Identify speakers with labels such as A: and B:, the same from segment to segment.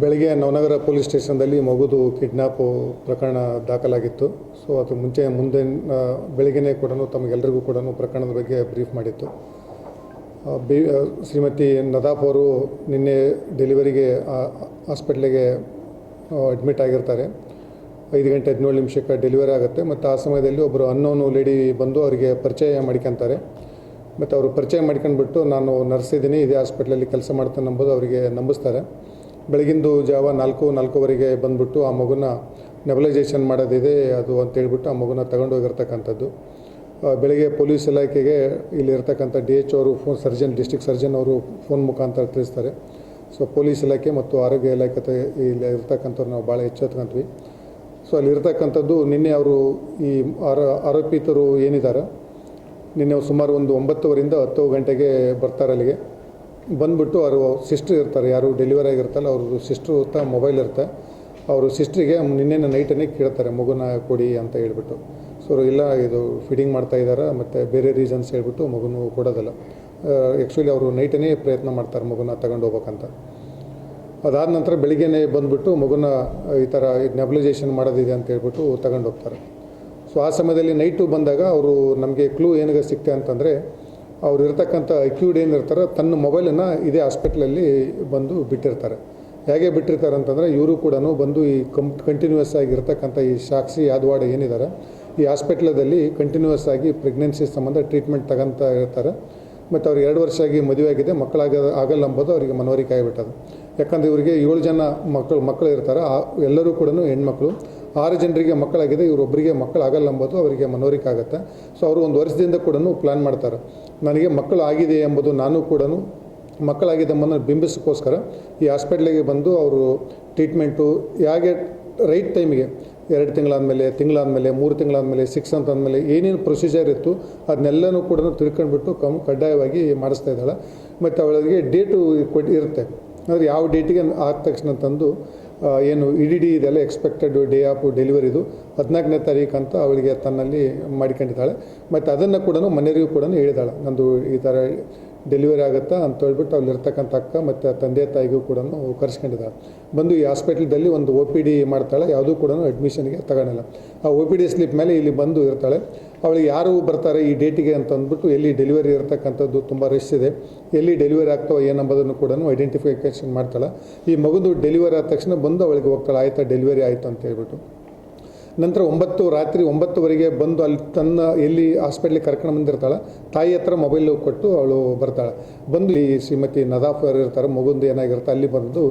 A: ಬೆಳಗ್ಗೆ Navanagar police ಸ್ಟೇಷನ್ದಲ್ಲಿ ಮಗುದು kidnap ಪ್ರಕರಣ ದಾಖಲಾಗಿತ್ತು. ಸೊ ಅದು ಮುಂದೆ ಬೆಳಗ್ಗೆನೇ ಕೂಡ ತಮಗೆಲ್ಲರಿಗೂ ಕೂಡ ಪ್ರಕರಣದ ಬಗ್ಗೆ ಬ್ರೀಫ್ ಮಾಡಿತ್ತು. ಶ್ರೀಮತಿ ನದಾಫ್ ಅವರು ನಿನ್ನೆ ಡೆಲಿವರಿಗೆ ಹಾಸ್ಪಿಟ್ಲಿಗೆ ಅಡ್ಮಿಟ್ ಆಗಿರ್ತಾರೆ. 5 ಗಂಟೆ 17 ನಿಮಿಷಕ್ಕೆ ಡೆಲಿವರಿ ಆಗುತ್ತೆ. ಮತ್ತು ಆ ಸಮಯದಲ್ಲಿ ಒಬ್ಬರು ಅನ್ನೋನು ಲೇಡಿ ಬಂದು ಅವರಿಗೆ ಪರಿಚಯ ಮಾಡ್ಕೊತಾರೆ. ಮತ್ತು ಅವರು ಪರಿಚಯ ಮಾಡ್ಕೊಂಡ್ಬಿಟ್ಟು ನಾನು ನರ್ಸ್ ಇದ್ದೀನಿ, ಇದೇ ಹಾಸ್ಪಿಟ್ಲಲ್ಲಿ ಕೆಲಸ ಮಾಡ್ತಾನೆ ನಂಬೋದು ಅವರಿಗೆ ನಂಬಿಸ್ತಾರೆ. ಬೆಳಗಿಂದು ಜಾವ 4-4:15 ಬಂದುಬಿಟ್ಟು ಆ ಮಗುನ ನೆಬಲೈಸೇಷನ್ ಮಾಡೋದಿದೆ ಅದು ಅಂತೇಳ್ಬಿಟ್ಟು ಆ ಮಗುನ ತಗೊಂಡೋಗಿರ್ತಕ್ಕಂಥದ್ದು. ಬೆಳಗ್ಗೆ ಪೊಲೀಸ್ ಇಲಾಖೆಗೆ ಇಲ್ಲಿರ್ತಕ್ಕಂಥ DH ಅವರು ಡಿಸ್ಟ್ರಿಕ್ಟ್ ಸರ್ಜನ್ ಅವರು ಫೋನ್ ಮುಖಾಂತರ ತಿಳಿಸ್ತಾರೆ. ಸೊ ಪೊಲೀಸ್ ಇಲಾಖೆ ಮತ್ತು ಆರೋಗ್ಯ ಇಲಾಖೆ ಇಲ್ಲಿ ಇರ್ತಕ್ಕಂಥವ್ರು ನಾವು ಭಾಳ ಎಚ್ಚೆತ್ಕೊಂತೀವಿ. ಸೊ ಅಲ್ಲಿರ್ತಕ್ಕಂಥದ್ದು ನಿನ್ನೆ ಅವರು ಈ ಆರೋಪಿತರು ಏನಿದ್ದಾರೆ ನಿನ್ನೆ ಸುಮಾರು ಒಂದು 9:00 10 ಗಂಟೆಗೆ ಬರ್ತಾರೆ. ಅಲ್ಲಿಗೆ ಬಂದುಬಿಟ್ಟು ಅವರು ಸಿಸ್ಟ್ರ್ ಇರ್ತಾರೆ, ಯಾರು ಡೆಲಿವರಿ ಆಗಿರ್ತಾರಲ್ಲ ಅವ್ರದ್ದು ಸಿಸ್ಟ್ರು ಮೊಬೈಲ್ ಇರುತ್ತೆ. ಅವರು ಸಿಸ್ಟ್ರಿಗೆ ನಿನ್ನೆ ನೈಟನ್ನೇ ಕೇಳ್ತಾರೆ ಮಗುನ ಕೊಡಿ ಅಂತ ಹೇಳ್ಬಿಟ್ಟು. ಸೊ ಇಲ್ಲ ಇದು ಫೀಡಿಂಗ್ ಮಾಡ್ತಾ ಇದ್ದಾರೆ ಮತ್ತು ಬೇರೆ ರೀಸನ್ಸ್ ಹೇಳ್ಬಿಟ್ಟು ಮಗುನು ಕೊಡೋದಲ್ಲ. ಆ್ಯಕ್ಚುಲಿ ಅವರು ನೈಟನ್ನೇ ಪ್ರಯತ್ನ ಮಾಡ್ತಾರೆ ಮಗುನ ತಗೊಂಡು ಹೋಗ್ಬೇಕಂತ. ಅದಾದ ನಂತರ ಬೆಳಿಗ್ಗೆನೇ ಬಂದುಬಿಟ್ಟು ಮಗುನ ಈ ಥರ ನೆಬಲೈಸೇಷನ್ ಮಾಡೋದಿದೆ ಅಂತ ಹೇಳ್ಬಿಟ್ಟು ತಗೊಂಡು ಹೋಗ್ತಾರೆ. ಸೊ ಆ ಸಮಯದಲ್ಲಿ ನೈಟು ಬಂದಾಗ ಅವರು ನಮಗೆ ಕ್ಲೂ ಏನಾಗ ಸಿಕ್ತೆ ಅಂತಂದರೆ ಅವ್ರು ಇರ್ತಕ್ಕಂಥ ಅಕ್ಯೂಡ್ ಏನಿರ್ತಾರೆ ತನ್ನ ಮೊಬೈಲನ್ನು ಇದೇ ಹಾಸ್ಪಿಟ್ಲಲ್ಲಿ ಬಂದು ಬಿಟ್ಟಿರ್ತಾರೆ. ಹೇಗೆ ಬಿಟ್ಟಿರ್ತಾರೆ ಅಂತಂದರೆ ಇವರು ಕೂಡ ಬಂದು ಈ ಕಂಟಿನ್ಯೂಯಸ್ ಆಗಿರ್ತಕ್ಕಂಥ ಈ ಸಾಕ್ಷಿ ಯಾದವಾಡ ಏನಿದ್ದಾರೆ ಈ ಹಾಸ್ಪಿಟ್ಲದಲ್ಲಿ ಕಂಟಿನ್ಯೂಯಸ್ ಆಗಿ ಪ್ರೆಗ್ನೆನ್ಸಿ ಸಂಬಂಧ ಟ್ರೀಟ್ಮೆಂಟ್ ತಗೊಂತ ಇರ್ತಾರೆ. ಮತ್ತು ಅವ್ರಿಗೆ 2 ವರ್ಷ ಆಗಿ ಮದುವೆ ಆಗಿದೆ, ಆಗಲ್ಲ ಅಂಬೋದು ಅವರಿಗೆ ಮನವರಿಕೆ ಆಗಿಬಿಟ್ಟದು. ಯಾಕಂದರೆ ಇವರಿಗೆ 7 ಜನ ಮಕ್ಕಳು ಇರ್ತಾರೆ, ಎಲ್ಲರೂ ಕೂಡ ಹೆಣ್ಮಕ್ಳು. 6 ಜನರಿಗೆ ಮಕ್ಕಳಾಗಿದೆ, ಇವರೊಬ್ಬರಿಗೆ ಮಕ್ಕಳಾಗಲ್ಲ ಅಂಬೋದು ಅವರಿಗೆ ಮನವರಿಕೆ ಆಗುತ್ತೆ. ಸೊ ಅವರು 1 ವರ್ಷದಿಂದ ಕೂಡ ಪ್ಲ್ಯಾನ್ ಮಾಡ್ತಾರೆ, ನನಗೆ ಮಕ್ಕಳು ಆಗಿದೆ ಎಂಬುದು ನಾನು ಕೂಡ ಮಕ್ಕಳಾಗಿದೆ ಎಂಬುದನ್ನು ಬಿಂಬಿಸೋಕ್ಕೋಸ್ಕರ ಈ ಹಾಸ್ಪಿಟ್ಲಿಗೆ ಬಂದು ಅವರು ಟ್ರೀಟ್ಮೆಂಟು ಹೇಗೆ ರೈಟ್ ಟೈಮಿಗೆ 2 ತಿಂಗಳಾದಮೇಲೆ 3 ತಿಂಗಳಾದಮೇಲೆ 6 ಅಂತ ಅಂದಮೇಲೆ ಏನೇನು ಪ್ರೊಸೀಜರ್ ಇತ್ತು ಅದನ್ನೆಲ್ಲನೂ ಕೂಡ ತಿಳ್ಕೊಂಡ್ಬಿಟ್ಟು ಕಡ್ಡಾಯವಾಗಿ ಮಾಡಿಸ್ತಾ ಇದ್ದಾಳೆ. ಮತ್ತು ಅವಳಿಗೆ ಡೇಟು ಇರುತ್ತೆ, ಅಂದರೆ ಯಾವ ಡೇಟಿಗೆ ಆದ ತಕ್ಷಣ ತಂದು ಏನು EDD ಇದೆಲ್ಲ ಎಕ್ಸ್ಪೆಕ್ಟೆಡ್ ಡೇ ಆಫ್ ಡೆಲಿವರಿದು 14ನೇ ತಾರೀಕು ಅಂತ ಅವಳಿಗೆ ತನ್ನಲ್ಲಿ ಮಾಡಿಕೊಂಡಿದ್ದಾಳೆ. ಮತ್ತು ಅದನ್ನು ಕೂಡ ಮನೆಯವರಿಗೂ ಕೂಡ ಹೇಳಿದಾಳೆ, ನಂದು ಈ ಥರ ಡೆಲಿವರಿ ಆಗುತ್ತಾ ಅಂತ ಹೇಳ್ಬಿಟ್ಟು ಅಲ್ಲಿರ್ತಕ್ಕಂಥ ಅಕ್ಕ ಮತ್ತು ತಂದೆ ತಾಯಿಗೂ ಕೂಡ ಕರೆಸ್ಕೊಂಡಿದ್ದಾಳೆ. ಬಂದು ಈ ಹಾಸ್ಪಿಟಲ್ದಲ್ಲಿ ಒಂದು OPD ಮಾಡ್ತಾಳೆ, ಯಾವುದೂ ಕೂಡ ಅಡ್ಮಿಷನ್ಗೆ ತಗೊಳ್ಳಲ್ಲ. ಆ OPD ಸ್ಲಿಪ್ ಮೇಲೆ ಇಲ್ಲಿ ಬಂದು ಇರ್ತಾಳೆ. ಅವಳಿಗೆ ಯಾರು ಬರ್ತಾರೆ ಈ ಡೇಟಿಗೆ ಅಂತ ಅಂದ್ಬಿಟ್ಟು ಎಲ್ಲಿ ಡೆಲಿವರಿ ಇರ್ತಕ್ಕಂಥದ್ದು ತುಂಬ ರಶ್ ಇದೆ, ಎಲ್ಲಿ ಡೆಲಿವರಿ ಆಗ್ತಾವೋ ಏನಂಬುದನ್ನು ಕೂಡ ಐಡೆಂಟಿಫಿಕೇಷನ್ ಮಾಡ್ತಾಳೆ. ಈ ಮಗುದು ಡೆಲಿವರಿ ಆದ ತಕ್ಷಣ ಬಂದು ಅವಳಿಗೆ ಹೋಗ್ತಾಳೆ, ಆಯಿತಾ ಡೆಲಿವರಿ ಆಯಿತು ಅಂತ ಹೇಳ್ಬಿಟ್ಟು. ನಂತರ ರಾತ್ರಿ 9:00 ಬಂದು ಅಲ್ಲಿ ತನ್ನ ಎಲ್ಲಿ ಹಾಸ್ಪಿಟ್ಲಿಗೆ ಕರ್ಕೊಂಡು ಬಂದಿರ್ತಾಳೆ ತಾಯಿ ಹತ್ರ ಮೊಬೈಲ್ ಕೊಟ್ಟು ಅವಳು ಬರ್ತಾಳೆ. ಬಂದು ಈ ಶ್ರೀಮತಿ ನದಾಫ್ ಅವರು ಇರ್ತಾರೆ, ಮಗುಂದು ಏನಾಗಿರುತ್ತೆ ಅಲ್ಲಿ ಬಂದು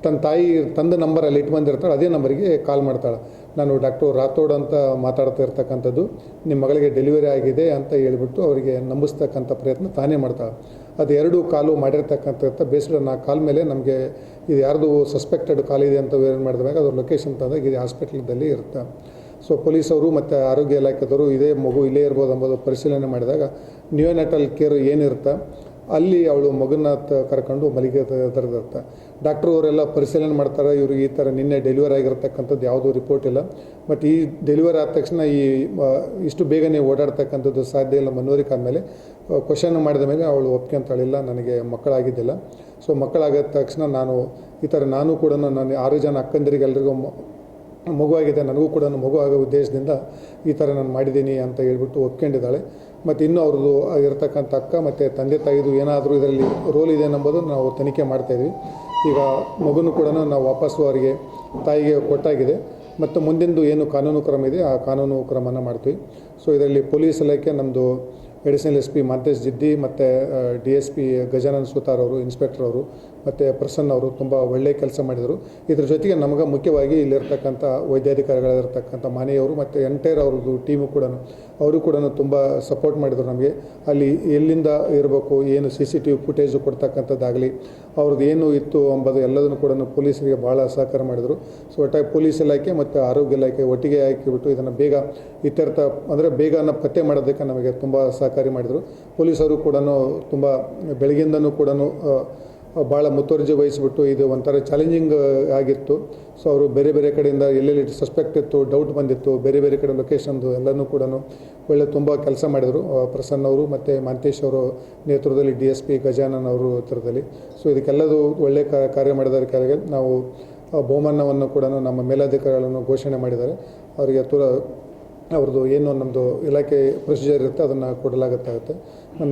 A: ತನ್ನ ತಾಯಿ ತಂದ ನಂಬರ್ ಅಲ್ಲಿ ಇಟ್ಟು ಬಂದಿರ್ತಾಳೆ, ಅದೇ ನಂಬರಿಗೆ ಕಾಲ್ ಮಾಡ್ತಾಳೆ. ನಾನು ಡಾಕ್ಟರ್ ರಾಥೋಡ್ ಅಂತ ಮಾತಾಡ್ತಾ ಇರ್ತಕ್ಕಂಥದ್ದು, ನಿಮ್ಮ ಮಗಳಿಗೆ ಡೆಲಿವರಿ ಆಗಿದೆ ಅಂತ ಹೇಳಿಬಿಟ್ಟು ಅವರಿಗೆ ನಂಬಿಸ್ತಕ್ಕಂಥ ಪ್ರಯತ್ನ ತಾನೇ ಮಾಡ್ತಾಳೆ. ಅದು 2 ಕಾಲು ಮಾಡಿರ್ತಕ್ಕಂಥ ಬೇಸ್ಡ್ ಆ ಕಾಲ್ ಮೇಲೆ ನಮಗೆ ಇದು ಯಾರ್ದು ಸಸ್ಪೆಕ್ಟೆಡ್ ಕಾಲ್ ಇದೆ ಅಂತ ವೇರ್ ಮಾಡಿದಾಗ ಅದ್ರ ಲೊಕೇಶನ್ ತಂದಾಗ ಇದು ಹಾಸ್ಪಿಟ್ಲದಲ್ಲಿ ಇರುತ್ತೆ. ಸೊ ಪೊಲೀಸವರು ಮತ್ತು ಆರೋಗ್ಯ ಇಲಾಖೆದವರು ಇದೇ ಮಗು ಇಲ್ಲೇ ಇರ್ಬೋದು ಎಂಬುದು ಪರಿಶೀಲನೆ ಮಾಡಿದಾಗ ನ್ಯೂನೆಟಲ್ ಕೇರ್ ಏನಿರುತ್ತೆ ಅಲ್ಲಿ ಅವಳು ಮಗುನ ಕರ್ಕೊಂಡು ಮಲಿಗೆ ತರದಿರುತ್ತೆ. ಡಾಕ್ಟ್ರು ಅವರೆಲ್ಲ ಪರಿಶೀಲನೆ ಮಾಡ್ತಾರೆ, ಇವ್ರಿಗೆ ಈ ಥರ ನಿನ್ನೆ ಡೆಲಿವರಿ ಆಗಿರ್ತಕ್ಕಂಥದ್ದು ಯಾವುದೂ ರಿಪೋರ್ಟ್ ಇಲ್ಲ. ಮತ್ತು ಈ ಡೆಲಿವರಿ ಆದ ತಕ್ಷಣ ಇಷ್ಟು ಬೇಗನೆ ಓಡಾಡ್ತಕ್ಕಂಥದ್ದು ಸಾಧ್ಯ ಇಲ್ಲ. ಮನವರಿಕೆ ಆದಮೇಲೆ ಕ್ವಶನ್ ಮಾಡಿದ ಮೇಲೆ ಅವಳು ಒಪ್ಕೊಂತಾಳಿಲ್ಲ, ನನಗೆ ಮಕ್ಕಳಾಗಿದ್ದಿಲ್ಲ. ಸೊ ಮಕ್ಕಳಾಗಿದ ತಕ್ಷಣ ನಾನು ಕೂಡ ನನ್ನ 6 ಜನ ಅಕ್ಕಂದಿರಿಗೆ ಎಲ್ರಿಗೂ ಮಗುವಾಗಿದೆ, ನನಗೂ ಕೂಡ ಮಗು ಆಗೋ ಉದ್ದೇಶದಿಂದ ಈ ಥರ ನಾನು ಮಾಡಿದ್ದೀನಿ ಅಂತ ಹೇಳ್ಬಿಟ್ಟು ಒಪ್ಕೊಂಡಿದ್ದಾಳೆ. ಮತ್ತು ಇನ್ನೂ ಅವ್ರದ್ದು ಇರ್ತಕ್ಕಂಥ ಅಕ್ಕ ಮತ್ತು ತಂದೆ ತಾಯಿದು ಏನಾದರೂ ಇದರಲ್ಲಿ ರೋಲ್ ಇದೆ ಅನ್ನೋದು ನಾವು ತನಿಖೆ ಮಾಡ್ತಾಯಿದ್ವಿ. ಈಗ ಮಗುನೂ ಕೂಡ ನಾವು ವಾಪಸ್ಸು ಅವರಿಗೆ ತಾಯಿಗೆ ಕೊಟ್ಟಾಗಿದೆ. ಮತ್ತು ಮುಂದಿಂದು ಏನು ಕಾನೂನು ಕ್ರಮ ಇದೆ ಆ ಕಾನೂನು ಕ್ರಮನ ಮಾಡ್ತೀವಿ. ಸೊ ಇದರಲ್ಲಿ ಪೊಲೀಸ್ ಇಲಾಖೆ ನಮ್ಮದು ಅಡಿಷನಲ್ SP ಮಾಂತೇಶ್ ಜಿದ್ದಿ ಮತ್ತು DSP ಗಜಾನನ್ ಸುತಾರ್ ಅವರು, ಇನ್ಸ್ಪೆಕ್ಟರ್ ಅವರು ಮತ್ತು ಪ್ರಸನ್ನ ಅವರು ತುಂಬ ಒಳ್ಳೆಯ ಕೆಲಸ ಮಾಡಿದರು. ಇದ್ರ ಜೊತೆಗೆ ನಮಗೆ ಮುಖ್ಯವಾಗಿ ಇಲ್ಲಿರ್ತಕ್ಕಂಥ ವೈದ್ಯಾಧಿಕಾರಿಗಳಿರ್ತಕ್ಕಂಥ ಮಾನೆಯವರು ಮತ್ತು ಎಂಟೈರ್ ಅವ್ರದ್ದು ಟೀಮು ಕೂಡ ಅವರು ಕೂಡ ತುಂಬ ಸಪೋರ್ಟ್ ಮಾಡಿದರು ನಮಗೆ. ಅಲ್ಲಿ ಎಲ್ಲಿಂದ ಇರಬೇಕು, ಏನು CCTV ಫುಟೇಜು ಕೊಡ್ತಕ್ಕಂಥದ್ದಾಗಲಿ, ಅವ್ರದ್ದು ಏನು ಇತ್ತು ಎಂಬುದು ಎಲ್ಲದನ್ನು ಕೂಡ ಪೊಲೀಸರಿಗೆ ಭಾಳ ಸಹಕಾರ ಮಾಡಿದರು. ಸೊ ಒಟ್ಟಾಗಿ ಪೊಲೀಸ್ ಇಲಾಖೆ ಮತ್ತು ಆರೋಗ್ಯ ಇಲಾಖೆ ಒಟ್ಟಿಗೆ ಹಾಕಿಬಿಟ್ಟು ಇದನ್ನು ಬೇಗ ಇತ್ಯರ್ಥ ಅಂದರೆ ಬೇಗನ ಪತ್ತೆ ಮಾಡೋದಕ್ಕೆ ನಮಗೆ ತುಂಬ ಸಹಕಾರಿ ಮಾಡಿದರು. ಪೊಲೀಸರು ಕೂಡ ತುಂಬ ಬೆಳಗ್ಗಿಂದನೂ ಕೂಡ ಭಾಳ ಮುತುವರ್ಜಿ ವಹಿಸಿಬಿಟ್ಟು ಇದು ಒಂಥರ ಚಾಲೆಂಜಿಂಗ್ ಆಗಿತ್ತು. ಸೊ ಅವರು ಬೇರೆ ಬೇರೆ ಕಡೆಯಿಂದ ಎಲ್ಲೆಲ್ಲಿ ಸಸ್ಪೆಕ್ಟ್ ಇತ್ತು, ಡೌಟ್ ಬಂದಿತ್ತು, ಬೇರೆ ಬೇರೆ ಕಡೆ ಲೊಕೇಶನ್ದು ಎಲ್ಲನೂ ಕೂಡ ಒಳ್ಳೆ ತುಂಬ ಕೆಲಸ ಮಾಡಿದರು. ಪ್ರಸನ್ನ ಅವರು ಮತ್ತು ಮಾಂತೇಶ್ ಅವರು ನೇತೃತ್ವದಲ್ಲಿ DSP ಗಜಾನನ್ ಅವರು ನೇತೃತ್ವದಲ್ಲಿ. ಸೊ ಇದಕ್ಕೆಲ್ಲದು ಒಳ್ಳೆ ಕಾರ್ಯ ಮಾಡಿದಕ್ಕೆ ನಾವು ಬಹುಮಾನವನ್ನು ಕೂಡ ನಮ್ಮ ಮೇಲಾಧಿಕಾರಿಗಳನ್ನು ಘೋಷಣೆ ಮಾಡಿದ್ದಾರೆ. ಅವರಿಗೆ ಅವ್ರದ್ದು ಏನು ನಮ್ಮದು ಇಲಾಖೆ ಪ್ರೊಸೀಜರ್ ಇರುತ್ತೆ ಅದನ್ನು ಕೊಡಲಾಗುತ್ತಾಗುತ್ತೆ.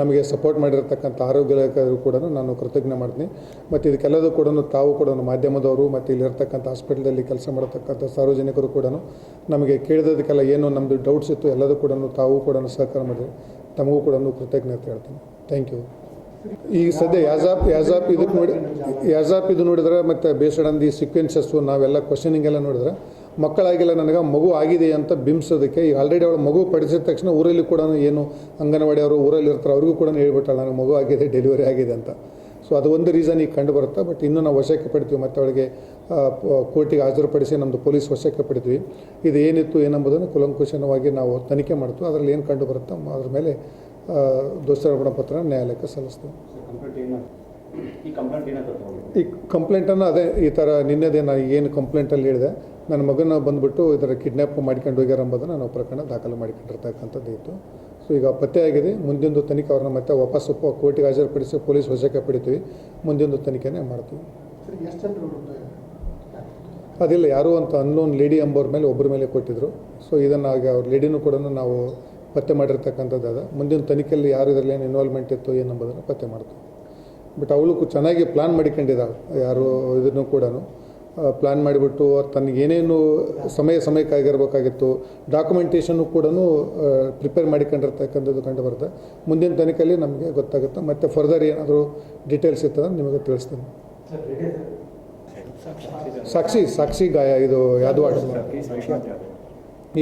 A: ನಮಗೆ ಸಪೋರ್ಟ್ ಮಾಡಿರ್ತಕ್ಕಂಥ ಆರೋಗ್ಯ ಇಲಾಖೆಯವರು ಕೂಡ ನಾನು ಕೃತಜ್ಞ ಮಾಡ್ತೀನಿ. ಮತ್ತು ಇದಕ್ಕೆಲ್ಲದೂ ಕೂಡ ತಾವು ಕೂಡ ಮಾಧ್ಯಮದವರು ಮತ್ತು ಇಲ್ಲಿರ್ತಕ್ಕಂಥ ಹಾಸ್ಪಿಟಲಲ್ಲಿ ಕೆಲಸ ಮಾಡತಕ್ಕಂಥ ಸಾರ್ವಜನಿಕರು ಕೂಡ ನಮಗೆ ಕೇಳಿದದಕ್ಕೆಲ್ಲ ಏನು ನಮ್ಮದು ಡೌಟ್ಸ್ ಇತ್ತು ಎಲ್ಲದೂ ಕೂಡ ತಾವು ಕೂಡ ಸಹಕಾರ ಮಾಡಿರಿ. ತಮಗೂ ಕೂಡ ಕೃತಜ್ಞತೆ ಹೇಳ್ತೀನಿ. Thank you. ಈಗ ಸದ್ಯ ಯಾಜಾಪ್ ಇದು ನೋಡಿದ್ರೆ ಮತ್ತು ಬೇಸ್ಡ್ ಆನ್ ದಿ ಸೀಕ್ವೆನ್ಸಸ್ಸು ನಾವೆಲ್ಲ ಕ್ವಶನಿಂಗ್ ಎಲ್ಲ ನೋಡಿದ್ರೆ ಮಕ್ಕಳಾಗಿಲ್ಲ, ನನಗೆ ಮಗು ಆಗಿದೆ ಅಂತ ಬಿಂಬಿಸೋದಕ್ಕೆ ಈಗ ಆಲ್ರೆಡಿ ಅವಳು ಮಗು ಪಡಿಸಿದ ತಕ್ಷಣ ಊರಲ್ಲಿ ಕೂಡ ಏನು ಅಂಗನವಾಡಿ ಅವರು ಊರಲ್ಲಿ ಇರ್ತಾರೆ ಅವ್ರಿಗೂ ಕೂಡ ಹೇಳ್ಬಿಟ್ಟಾಳೆ ನನಗೆ ಮಗು ಆಗಿದೆ, ಡೆಲಿವರಿ ಆಗಿದೆ ಅಂತ. ಸೊ ಅದು ಒಂದು ರೀಸನ್ ಈಗ ಕಂಡು ಬರುತ್ತೆ. ಬಟ್ ಇನ್ನೂ ನಾವು ವಶಕ್ಕೆ ಪಡಿತೀವಿ ಮತ್ತು ಅವಳಿಗೆ ಕೋರ್ಟಿಗೆ ಹಾಜರುಪಡಿಸಿ ನಮ್ಮದು ಪೊಲೀಸ್ ವಶಕ್ಕೆ ಪಡಿತೀವಿ. ಇದು ಏನಿತ್ತು ಏನಂಬುದನ್ನು ಕೂಲಂಕುಷವಾಗಿ ನಾವು ತನಿಖೆ ಮಾಡ್ತೀವಿ. ಅದರಲ್ಲಿ ಏನು ಕಂಡು ಬರುತ್ತೋ ಅದ್ರ ಮೇಲೆ ದೋಷಾರೋಪಣಾ ಪತ್ರ ನ್ಯಾಯಾಲಯಕ್ಕೆ ಸಲ್ಲಿಸ್ತೀವಿ. ಈ ಕಂಪ್ಲೇಂಟನ್ನು ಅದೇ ಈ ಥರ ನಿನ್ನೆದೇ ನಾನು ಏನು ಕಂಪ್ಲೇಂಟಲ್ಲಿ ಹೇಳಿದೆ, ನನ್ನ ಮಗನ ಬಂದುಬಿಟ್ಟು ಇದರ ಕಿಡ್ನ್ಯಾಪ್ ಮಾಡ್ಕೊಂಡು ಹೋಗ್ಯಾರ ಎಂಬುದನ್ನು ನಾವು ಪ್ರಕರಣ ದಾಖಲು ಮಾಡಿಕೊಂಡಿರ್ತಕ್ಕಂಥದ್ದು ಇತ್ತು. ಸೊ ಈಗ ಪತ್ತೆಯಾಗಿದೆ. ಮುಂದಿನ ತನಿಖೆ ಅವ್ರನ್ನ ಮತ್ತೆ ವಾಪಸ್ ಕೋರ್ಟಿಗೆ ಹಾಜರುಪಡಿಸಿ ಪೊಲೀಸ್ ವಶಕ್ಕೆ ಪಡಿತೀವಿ. ಮುಂದಿನ ತನಿಖೆನೇ ಮಾಡ್ತೀವಿ. ಅದಿಲ್ಲ, ಯಾರು ಅಂತ ಅನ್ನೋನ್ ಲೇಡಿ ಎಂಬವ್ರ ಮೇಲೆ ಒಬ್ಬರ ಮೇಲೆ ಕೊಟ್ಟಿದ್ದರು. ಸೊ ಇದನ್ನು ಆಗ ಅವ್ರ ಲೇಡಿನೂ ಕೂಡ ನಾವು ಪತ್ತೆ ಮಾಡಿರ್ತಕ್ಕಂಥದ್ದು ಅದ. ಮುಂದಿನ ತನಿಖೆಯಲ್ಲಿ ಯಾರು ಇದರಲ್ಲಿ ಏನು ಇನ್ವಾಲ್ವ್ಮೆಂಟ್ ಇತ್ತು ಏನಂಬುದನ್ನು ಪತ್ತೆ ಮಾಡ್ತೀವಿ. ಬಟ್ ಅವಳು ಚೆನ್ನಾಗಿ ಪ್ಲ್ಯಾನ್ ಮಾಡಿಕೊಂಡಿದ್ದಾಳೆ. ಯಾರು ಇದನ್ನು ಕೂಡ ಪ್ಲ್ಯಾನ್ ಮಾಡಿಬಿಟ್ಟು ತನಗೇನೇನು ಸಮಯಕ್ಕಾಗಿರ್ಬೇಕಾಗಿತ್ತು ಡಾಕ್ಯುಮೆಂಟೇಷನ್ನು ಕೂಡ ಪ್ರಿಪೇರ್ ಮಾಡಿಕೊಂಡಿರ್ತಕ್ಕಂಥದ್ದು ಕಂಡು ಬರುತ್ತೆ. ಮುಂದಿನ ತನಿಖೆಯಲ್ಲಿ ನಮಗೆ ಗೊತ್ತಾಗುತ್ತೆ. ಮತ್ತು ಫರ್ದರ್ ಏನಾದರೂ ಡೀಟೇಲ್ಸ್ ಇರ್ತದೆ ನಿಮಗೆ ತಿಳಿಸ್ತೀನಿ. ಸಾಕ್ಷಿ ಗಾಯ ಇದು ಯಾದವಾಡ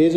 A: ಏಜು